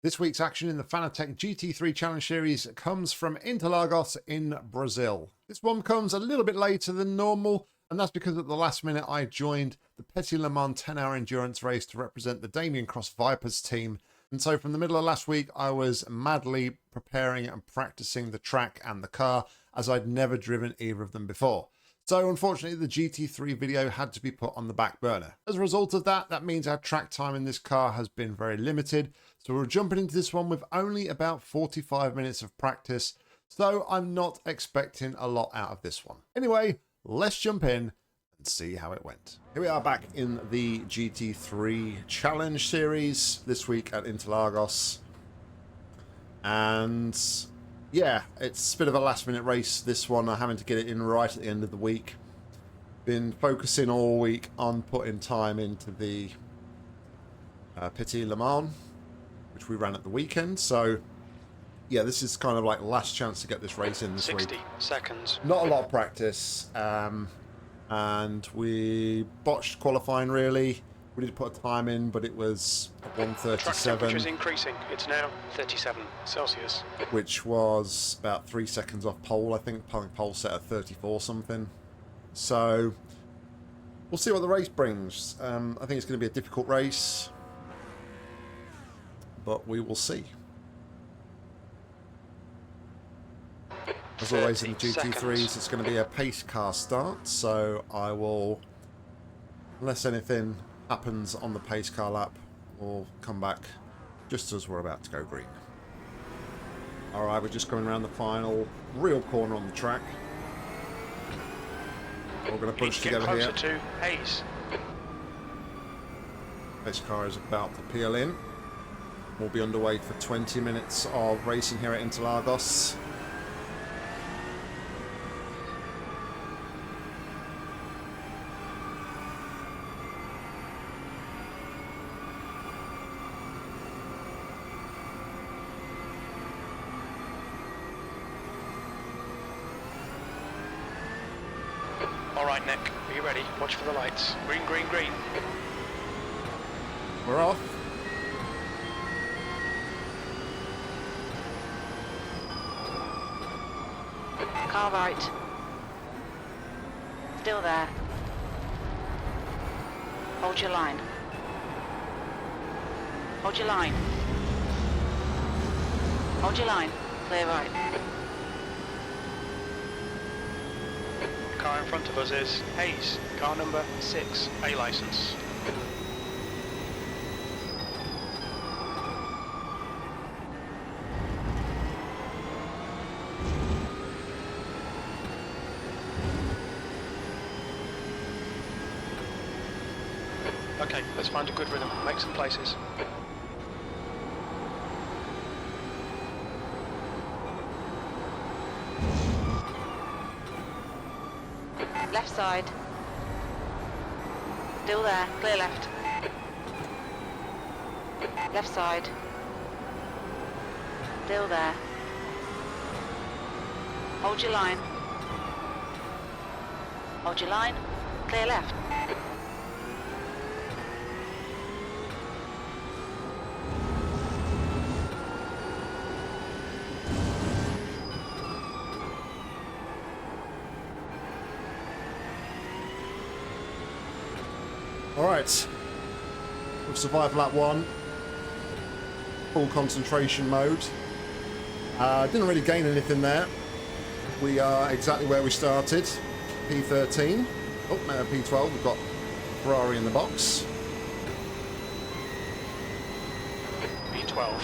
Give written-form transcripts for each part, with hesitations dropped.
This week's action in the Fanatec GT3 Challenge Series comes from Interlagos in Brazil. This one comes a little bit later than normal, and that's because at the last minute I joined the Petit Le Mans 10-hour endurance race to represent the Damien Cross Vipers team. And so from the middle of last week, I was madly preparing and practicing the track and the car, as I'd never driven either of them before. So unfortunately, the GT3 video had to be put on the back burner. As a result of that, that means our track time in this car has been very limited. So we're jumping into this one with only about 45 minutes of practice. So I'm not expecting a lot out of this one. Anyway, let's jump in and see how it went. Here we are back in the GT3 Challenge Series this week at Interlagos. And yeah, it's a bit of a last minute race, this one. I'm having to get it in right at the end of the week. Been focusing all week on putting time into the Petit Le Mans, which we ran at the weekend. So yeah, this is kind of like last chance to get this race in this 60 week. seconds. Not a lot of practice, and we botched qualifying really. We did put a time in, but it was Track 1:37. temperature is increasing. It's now 37 Celsius. Which was about 3 seconds off pole. I think pole set at 34 something. So we'll see what the race brings. I think it's going to be a difficult race, but we will see. As always in the GT3s, it's going to be a pace car start, so I will, unless anything happens on the pace car lap, we'll come back just as we're about to go green. Alright, we're just going around the final real corner on the track. We're going to push together here. Closer to Hayes. Pace car is about to peel in. We'll be underway for 20 minutes of racing here at Interlagos. All right, Nick. Are you ready? Watch for the lights. Green, green, green. We're off. Car right. Still there. Hold your line. Hold your line. Hold your line. Clear right. Car in front of us is Hayes. Car number 6, A license. Okay, let's find a good rhythm. Make some places. Left side. Still there. Clear left. Left side. Still there. Hold your line. Hold your line. Clear left. Alright, we've survived lap 1, full concentration mode. Didn't really gain anything there. We are exactly where we started, P13. Oh, no, P12, we've got Ferrari in the box. P12.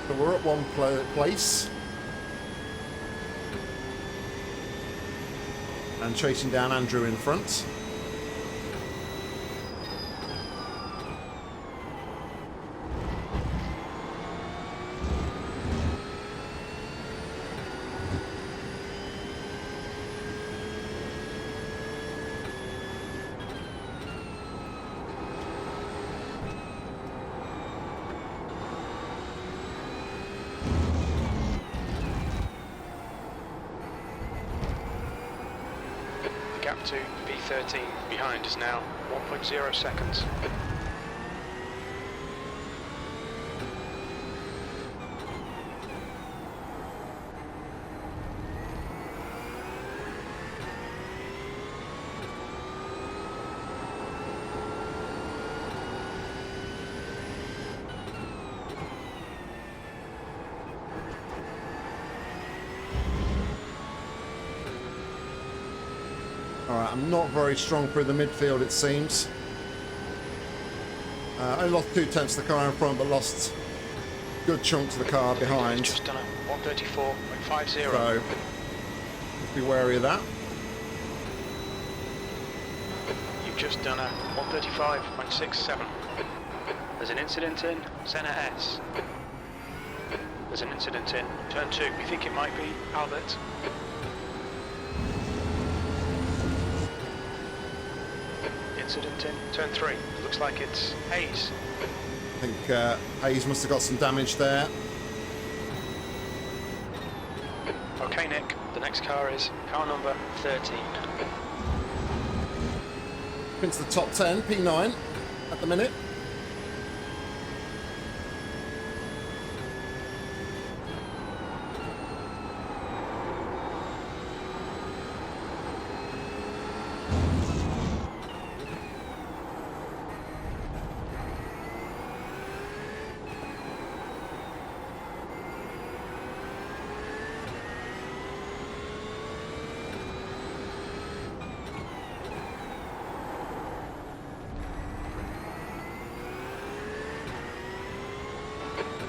So we're at one place. And chasing down Andrew in front. gap to P13. Behind is now 1.0 seconds. Alright, I'm not very strong through the midfield, it seems. I lost 2/10 of the car in front, but lost good chunks of the car behind. Just done a 134.50. So, be wary of that. You've just done a 135.67. There's an incident in Senna S. There's an incident in turn 2. We think it might be Albert. Incident in turn 3. Looks like it's Hayes. I think Hayes must have got some damage there. Okay, Nick. The next car is car number 13. Into the top 10, P9 at the minute.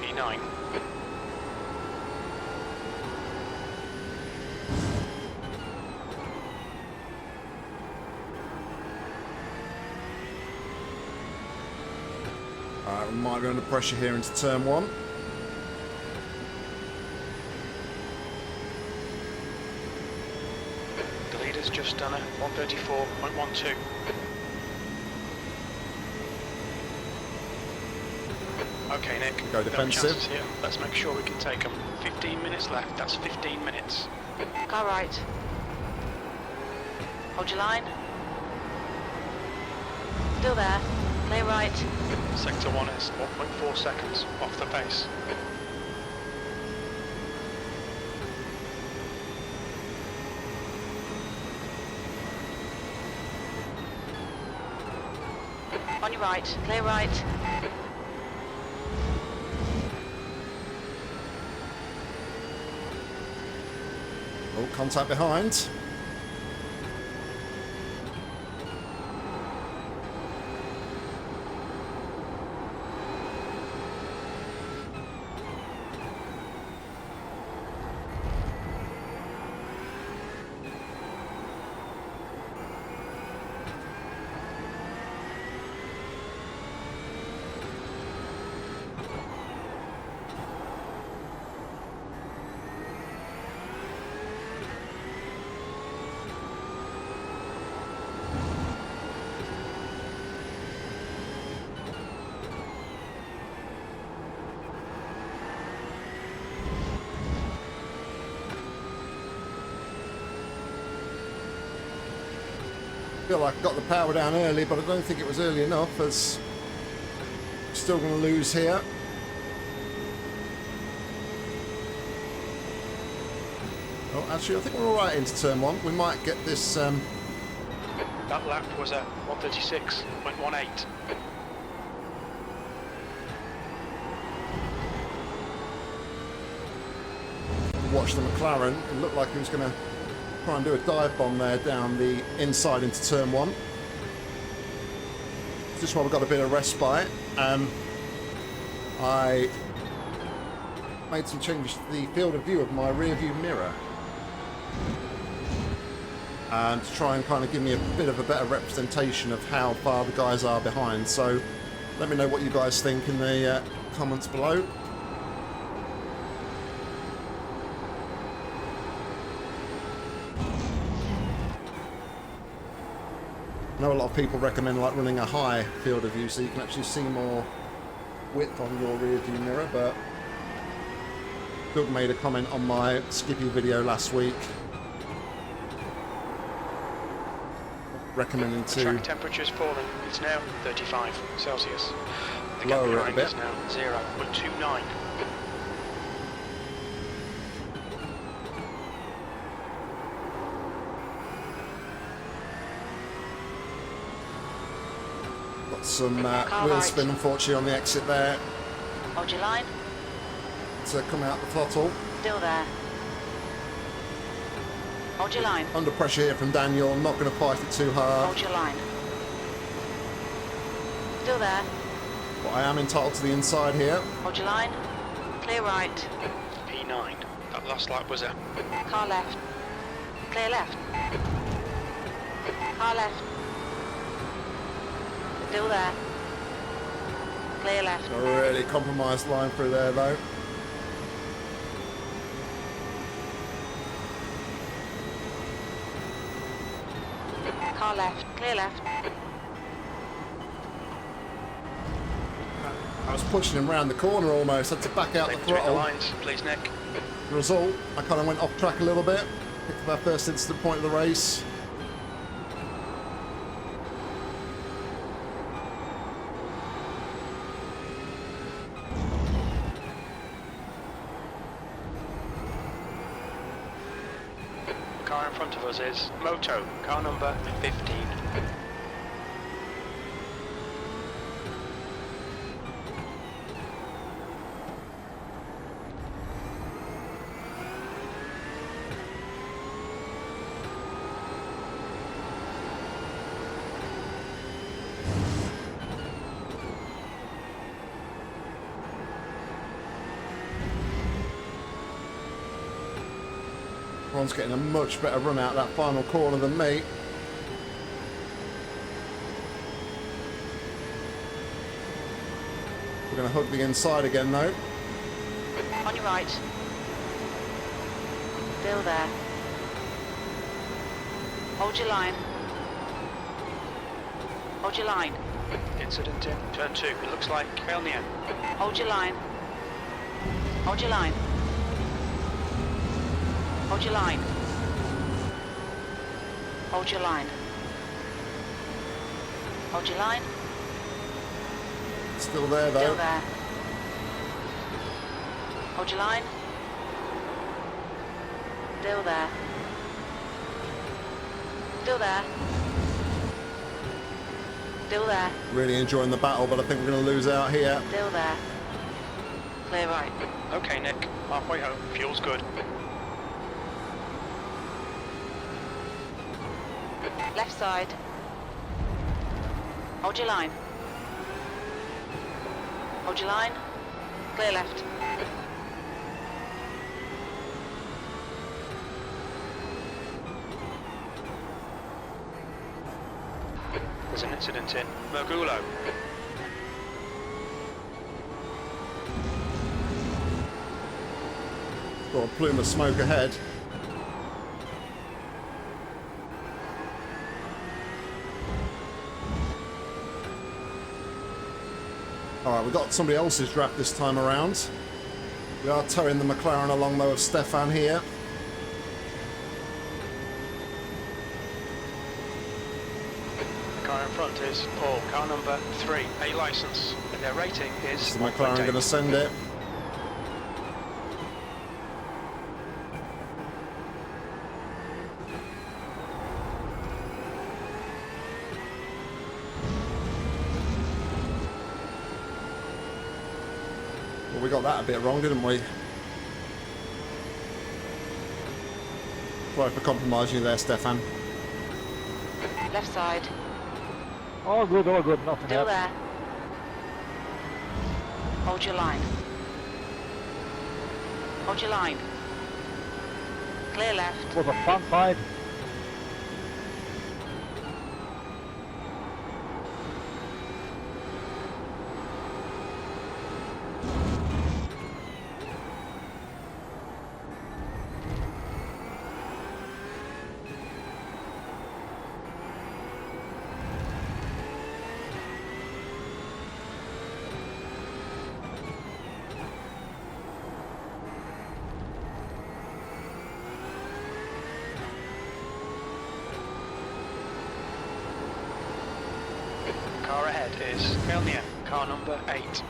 P9. We might be under pressure here into turn 1. The leader's just done a 134.12. Okay, Nick. Go defensive. Here. Let's make sure we can take them. 15 minutes left. That's 15 minutes. Car right. Hold your line. Still there. Clear right. Sector 1 is 1.4 seconds off the pace. On your right. Clear right. Oh, contact behind. I feel like I got the power down early, but I don't think it was early enough, as I'm still going to lose here. Oh, actually, I think we're all right into turn 1. We might get this. That lap was a 136.18. Watch the McLaren. It looked like he was going to try and do a dive bomb there down the inside into turn 1. This is why we've got a bit of respite. I made some changes to the field of view of my rear view mirror, and to try and kind of give me a bit of a better representation of how far the guys are behind. So let me know what you guys think in the comments below. I know a lot of people recommend like running a high field of view so you can actually see more width on your rear view mirror, but Doug made a comment on my Skippy video last week recommending The to track temperature's falling. It's now 35 Celsius. The gap lower it a behind bit. is now 0.29. Got some Car wheel right. spin, unfortunately, on the exit there. Hold your line. To come out the throttle. Still there. Hold your line. Under pressure here from Daniel. I'm not going to fight it too hard. Hold your line. Still there. But I am entitled to the inside here. Hold your line. Clear right. P9. That last lap was a Car left. Clear left. Car left. Still there. Clear left. A really compromised line through there, though. Car left. Clear left. I was pushing him round the corner almost. Had to back out the between the throttle. lines, please, Nick. The result, I kind of went off track a little bit. Picked up our first incident point of the race. The car in front of us is Moto, car number 15. Ron's getting a much better run out of that final corner than me. We're going to hug the inside again though. On your right. Still there. Hold your line. Hold your line. Incident in turn 2. It looks like Kelnian. Hold your line. Hold your line. Hold your line. Hold your line. Hold your line. Still there though. Still there. Hold your line. Still there. Still there. Still there. Really enjoying the battle, but I think we're going to lose out here. Still there. Clear right. Okay, Nick. Halfway home. Fuel's good. Left side. Hold your line. Hold your line. Clear left. There's an incident in Mergulo. Got a plume of smoke ahead. Alright, we've got somebody else's draft this time around. We are towing the McLaren along though of Stefan here. The car in front is Paul, car number 3, A licence. And their rating is Is the McLaren 1.8. going to send it? Well, we got that a bit wrong, didn't we? Sorry for compromising you there, Stefan. Left side. All good, nothing Still happened. there. Hold your line. Hold your line. Clear left. It was a fun fight. car ahead is Kelnia, car number 8.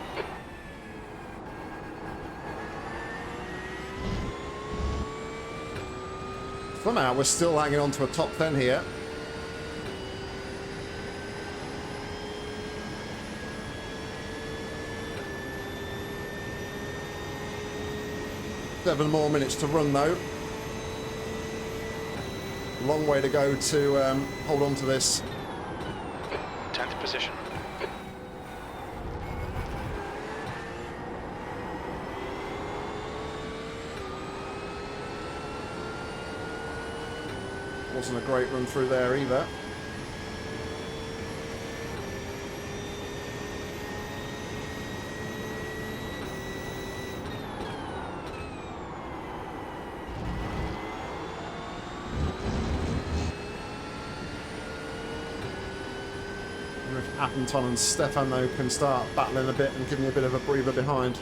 Somehow we're still hanging on to a top 10 here. Seven more minutes to run though. Long way to go to hold on to this. 10th position. Wasn't a great run through there either. Appleton and Stefano can start battling a bit and give me a bit of a breather behind.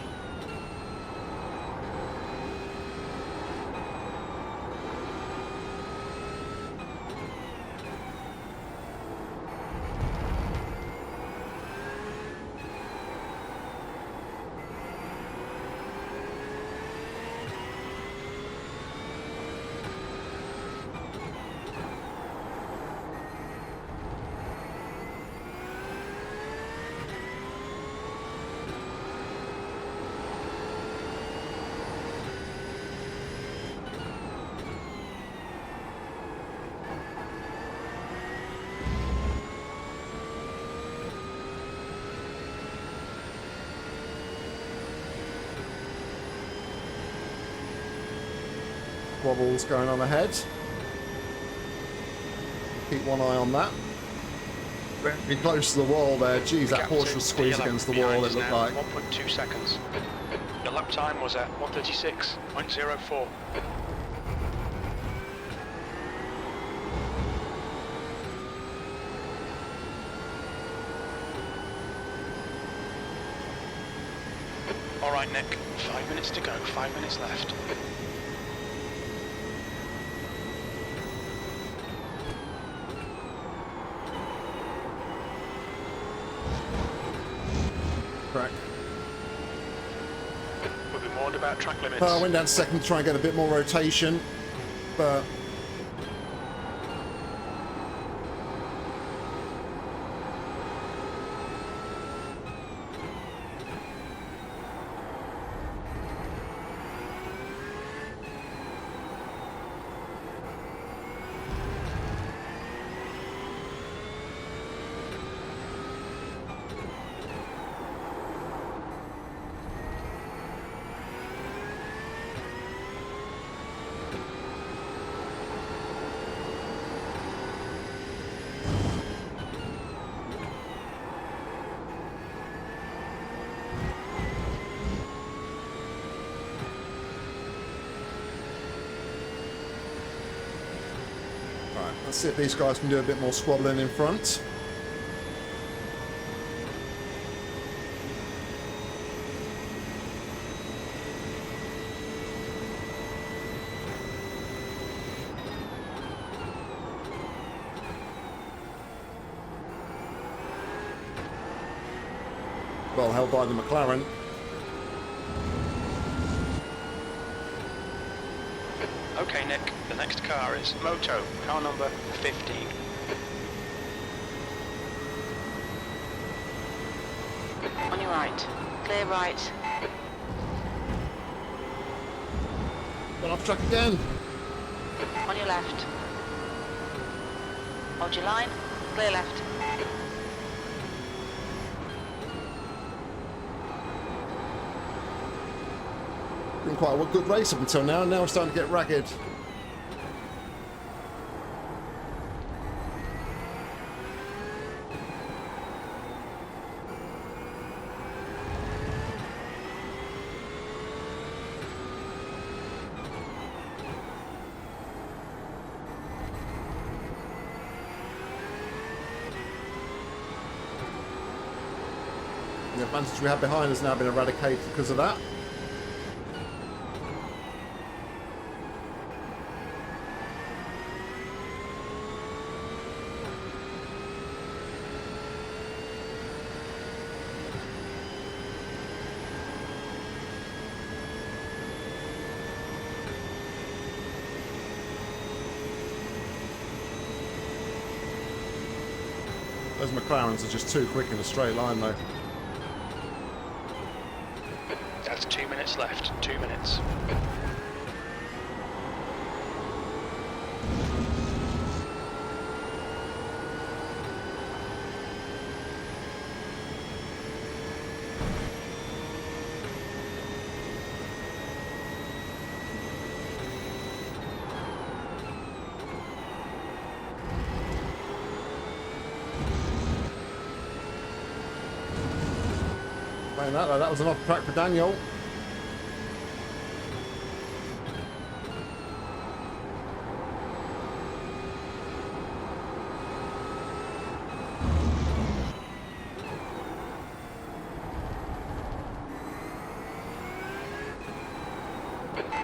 Wobbles going on ahead. Keep one eye on that. Very close to the wall there. Geez, that Porsche was squeezed against the wall, it looked like. 1.2 seconds. Your lap time was at 1:36.04. All right, Nick. 5 minutes to go. 5 minutes left. Crack. We'll be warned about track limits. I went down second to try and get a bit more rotation, but let's see if these guys can do a bit more squabbling in front. Well held by the McLaren. Okay, Nick, the next car is Moto, car number 15. On your right. Clear right. Got off track again. On your left. Hold your line. Clear left. Been quite a good race up until now, and now we're starting to get ragged. The advantage we had behind has now been eradicated because of that. Those McLarens are just too quick in a straight line, though. That's 2 minutes left. 2 minutes. Playing that, though. That was an off track for Daniel.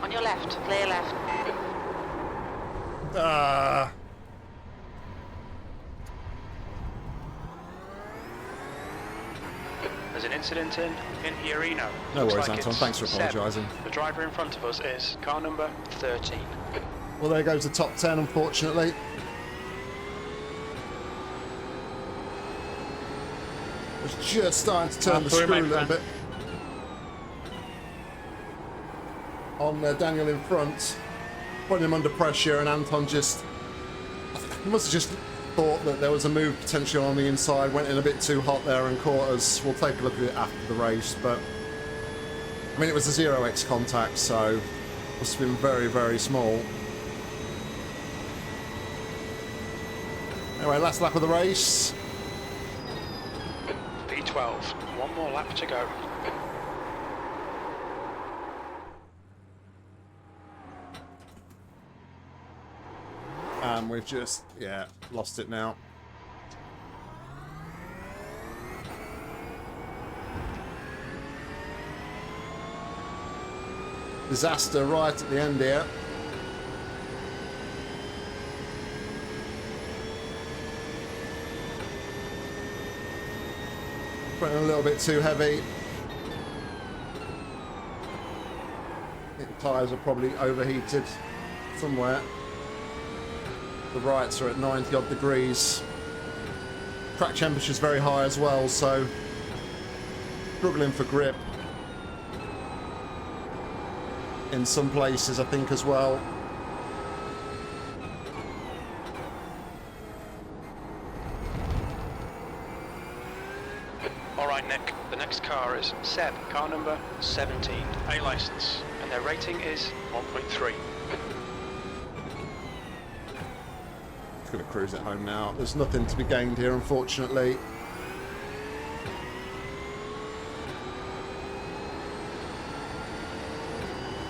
On your left, clear left. Ah. There's an incident in Fiorino. No Looks worries, like Anton. it's Thanks for Seb. apologising. The driver in front of us is car number 13. Well, there goes the top 10, unfortunately. Was just starting to turn the through, screw a my little friend. bit. On Daniel in front, putting him under pressure, and Anton just... He must have just thought that there was a move potentially on the inside, went in a bit too hot there and caught us. We'll take a look at it after the race, but... I mean, it was a 0x contact, so... Must have been very, very small. Anyway, last lap of the race. P12. One more lap to go. And we've just, yeah, lost it now. Disaster right at the end here. Putting a little bit too heavy. I think the tyres are probably overheated somewhere. The rights are at 90 odd degrees. Track temperature's very high as well, so struggling for grip in some places, I think, as well. Alright, Nick. The next car is Seb, car number 17, A license, and their rating is 1.3. Going to cruise it home now. There's nothing to be gained here, unfortunately.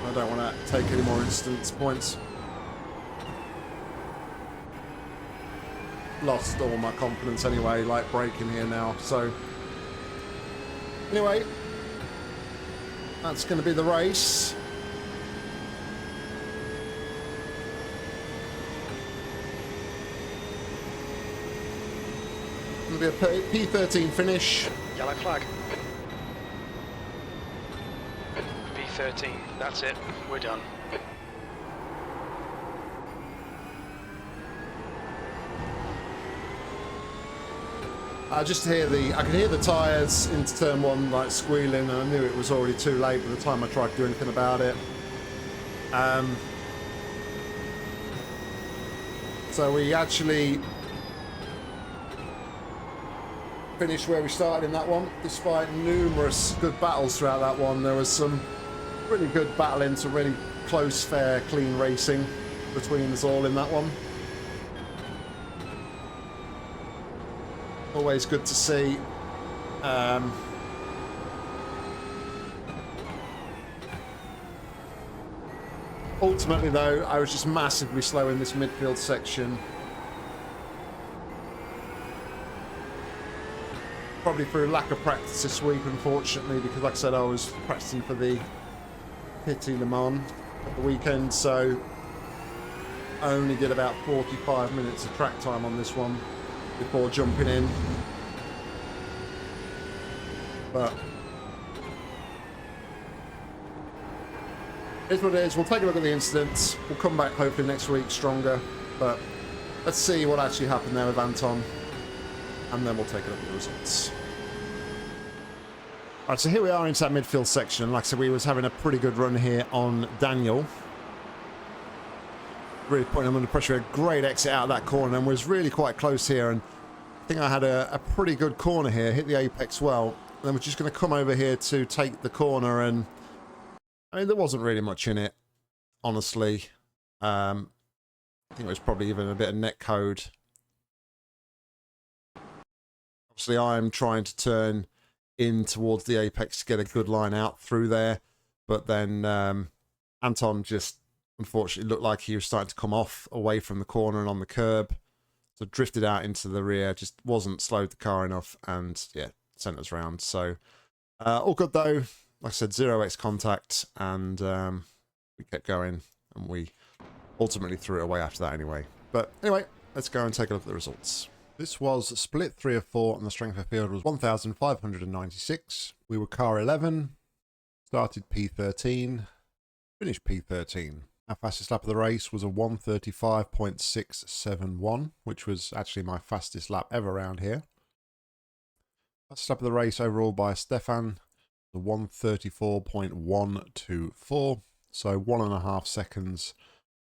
I don't want to take any more instance points. Lost all my confidence anyway, like braking here now. So anyway, that's going to be the race. It'll be a P13 finish. Yellow flag. P13. That's it. We're done. I can hear the tyres into turn one like squealing, and I knew it was already too late by the time I tried to do anything about it. So we actually finished where we started in that one, despite numerous good battles throughout that one. There was some really good battling, some really close, fair, clean racing between us all in that one. Always good to see. Ultimately, though, I was just massively slow in this midfield section. Probably through lack of practice this week, unfortunately, because like I said, I was practicing for the Petit Le Mans at the weekend, so I only did about 45 minutes of track time on this one before jumping in. But it's what it is. We'll take a look at the incidents. We'll come back hopefully next week stronger, but let's see what actually happened there with Anton. and then we'll take a look at the results. All right, so here we are into that midfield section. Like I said, we was having a pretty good run here on Daniel. Really putting him under pressure. A great exit out of that corner and was really quite close here. And I think I had a pretty good corner here. Hit the apex well. And then we're just going to come over here to take the corner. And I mean, there wasn't really much in it, honestly. I think it was probably even a bit of net code. Obviously, I'm trying to turn in towards the apex to get a good line out through there. But then Anton just unfortunately looked like he was starting to come off away from the corner and on the curb. So drifted out into the rear, just wasn't slowed the car enough and yeah, sent us round. So all good though. Like I said, 0x contact and we kept going and we ultimately threw it away after that anyway. But anyway, let's go and take a look at the results. This was split 3 of 4 and the strength of field was 1,596. We were car 11, started P13, finished P13. Our fastest lap of the race was a 1:35.671, which was actually my fastest lap ever around here. Fastest lap of the race overall by Stefan, the 1:34.124, so 1.5 seconds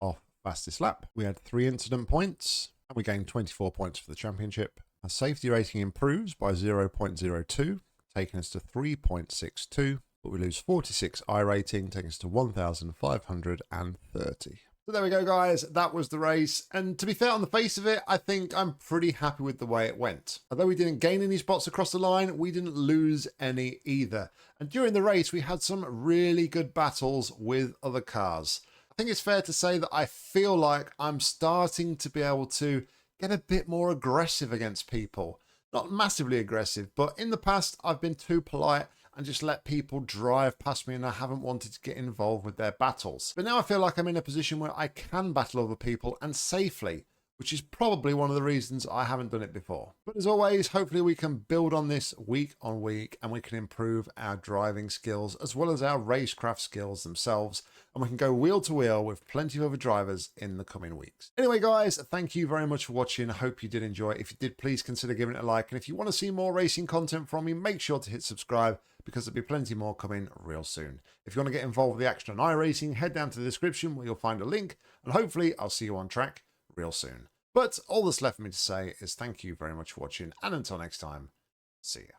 off fastest lap. We had 3 incident points, and we gained 24 points for the championship. Our safety rating improves by 0.02, taking us to 3.62. But we lose 46 iRating, taking us to 1,530. So there we go, guys. That was the race. And to be fair, on the face of it, I think I'm pretty happy with the way it went. Although we didn't gain any spots across the line, we didn't lose any either. And during the race, we had some really good battles with other cars. I think it's fair to say that I feel like I'm starting to be able to get a bit more aggressive against people. Not massively aggressive, but in the past, I've been too polite and just let people drive past me and I haven't wanted to get involved with their battles. But now I feel like I'm in a position where I can battle other people and safely, which is probably one of the reasons I haven't done it before. But as always, hopefully we can build on this week on week and we can improve our driving skills as well as our racecraft skills themselves. And we can go wheel to wheel with plenty of other drivers in the coming weeks. Anyway, guys, thank you very much for watching. I hope you did enjoy it. If you did, please consider giving it a like. And if you want to see more racing content from me, make sure to hit subscribe because there'll be plenty more coming real soon. If you want to get involved with the action on iRacing, head down to the description where you'll find a link. And hopefully I'll see you on track real soon. But all that's left for me to say is thank you very much for watching. And until next time, see ya.